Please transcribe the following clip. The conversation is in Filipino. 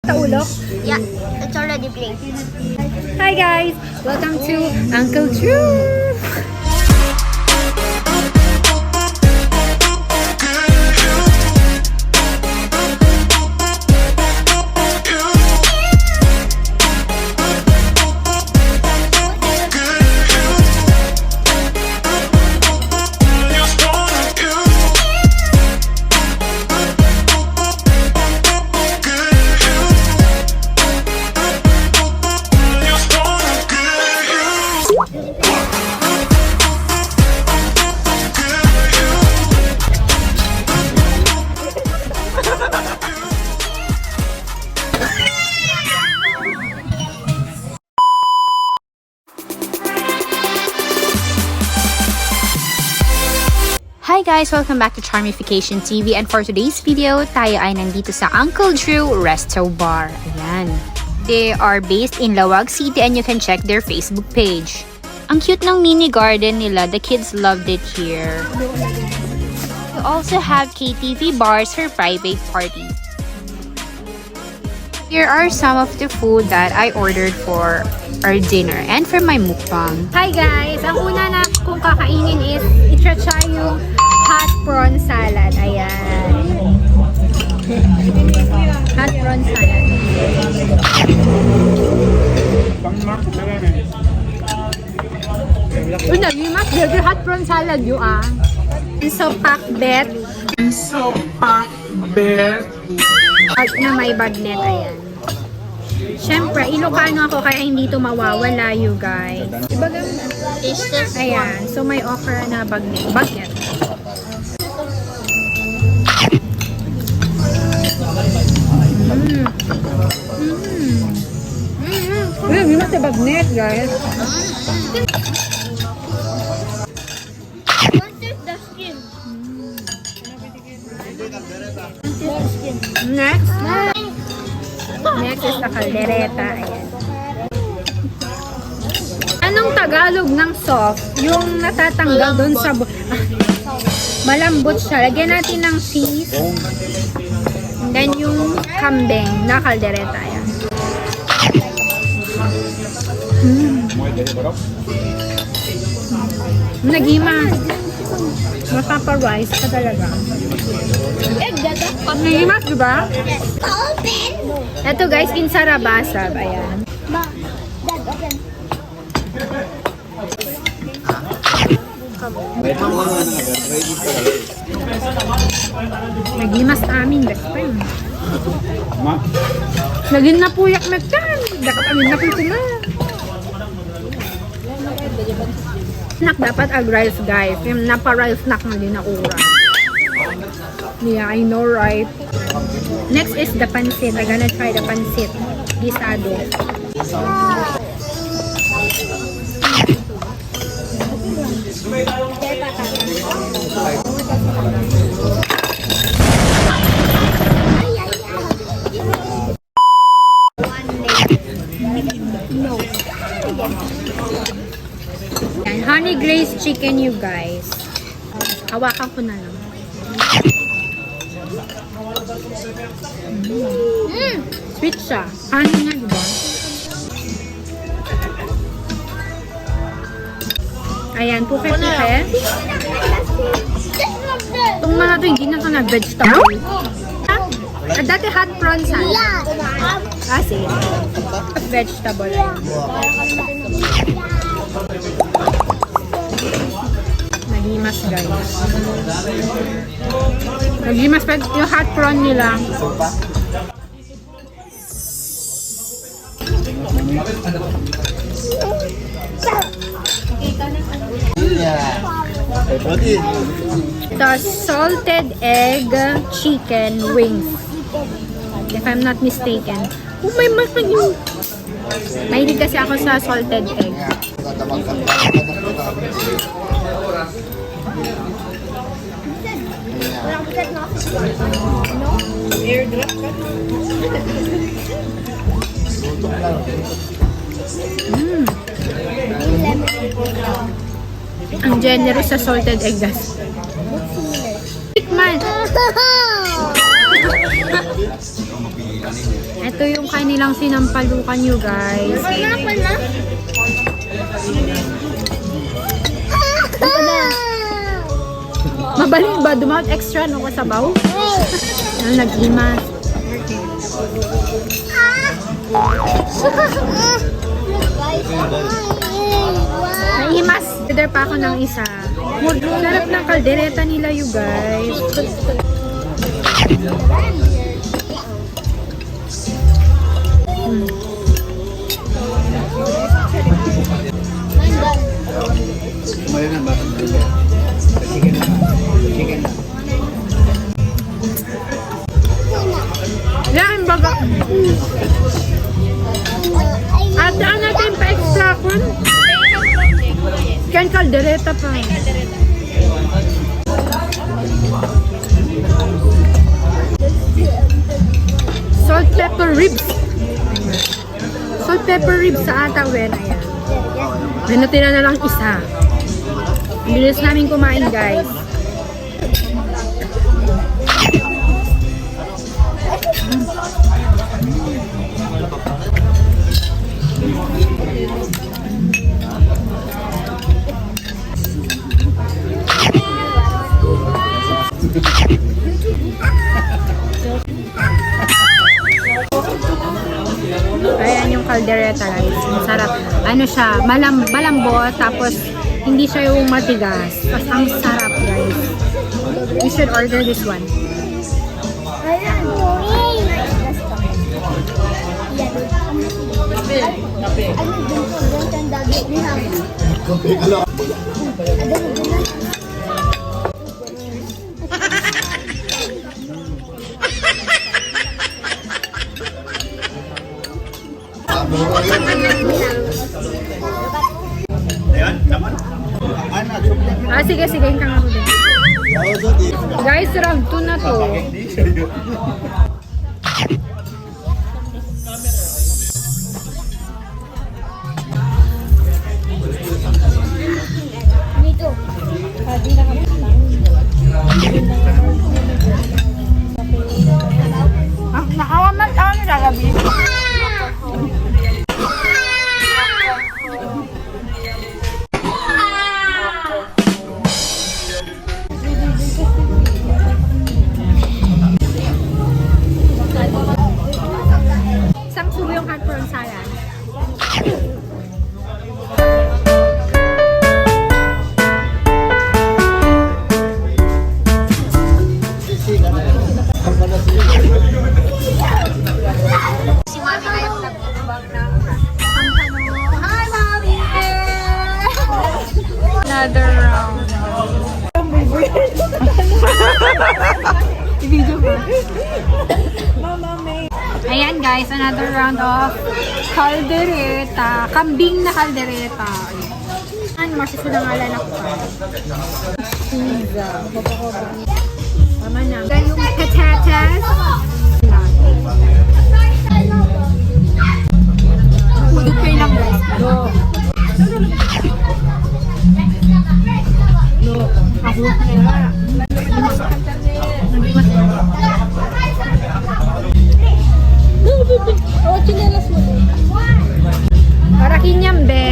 Ulo? Yeah, it's already playing. Hi guys! Welcome to Uncle Drew! Hi guys! Welcome back to Charmification TV, and for today's video, tayo ay nandito sa Uncle Drew Restobar. Ayan. They are based in Lawag City and you can check their Facebook page. Ang cute ng mini garden nila. The kids loved it here. You also have KTV bars for private parties. Here are some of the food that I ordered for our dinner and for my mukbang. Hi guys! Ang una na kung kakainin is i-try yung hot prawn salad. Ayan. Hot prawn salad. Uy, nagimas. Gagawin hot prawn salad yun ah. So, pakbet. At na may bagnet. Ayan. Siyempre, Ilocano ako kaya hindi ito mawawala, you guys. Is this Ayan. So, may offer na bagnet. Bagnet. Uy, mas na bagnet, guys. what is the skin? Next. Next is the Kaldereta. Ayan. Anong Tagalog ng soft? Yung natatanggal doon sa... malambot siya. Lagyan natin ng cheese. And then yung kambing na Kaldereta. Ayan. Nagima. Mapapa-rice ka talaga. Nagimas, diba? Open! Ito guys, insarabasab. Ayan. Dad, open. Nagimas amin, best friend. Naging napuyak na tan. Dapat amin na po sila. Snack dapat ag-rice guys. Yung napa-rice snack na din na ura. Yeah, I know, right? Next is the pancit. I'm gonna try the pancit. Gisado. And honey glazed chicken, you guys. Hawakan ko na lang. Sweet siya. Honey nga, diba? Ayan, puke-puke. Itong mga to, hindi na ito nag-vegetable. Dati hot prawn salad. Ah, sige. Vegetable. Nagimas, guys. Nagimas pa yung hot prawn nila. The salted egg chicken wings. If I'm not mistaken. Oh, may mas na yun. Mahilig kasi ako sa salted egg. Ang generous sa salted egg, guys. Tikman! Ito yung kanilang sinampalukan nyo, guys. Pineapple na? Mabaling ba? Dumount extra no ko sabaw? Ano, nag-imas. Naimas. Order pa ako ng isa. Sarap ng kaldereta nila, you guys. Yan, baga. At daan natin pa-extra kun. Kan kaldereta pa. Salt pepper ribs. Salt pepper ribs sa atawen. Ayan. May natira na lang isa. Bilis namin kumain, guys. Ayan yung kaldereta, guys. Masarap. Ano siya, malambot, tapos hindi siya yung matigas. Tapos ang sarap, guys. You should order this one. Ayan. Sige, yung kang ako din. Guys, round 2 na to. Dito. Nakawaman ako nila gabi. Isang tubo yung hot prawn salad. Another round. I-video ko. Ayan guys, another round of kaldereta. Kambing na kaldereta. Ano, masisulangalan ako pa. Pizza. Tama na. Yung patatas. Hudot kayo lang guys. No. Ako kaya. Para kinyam be.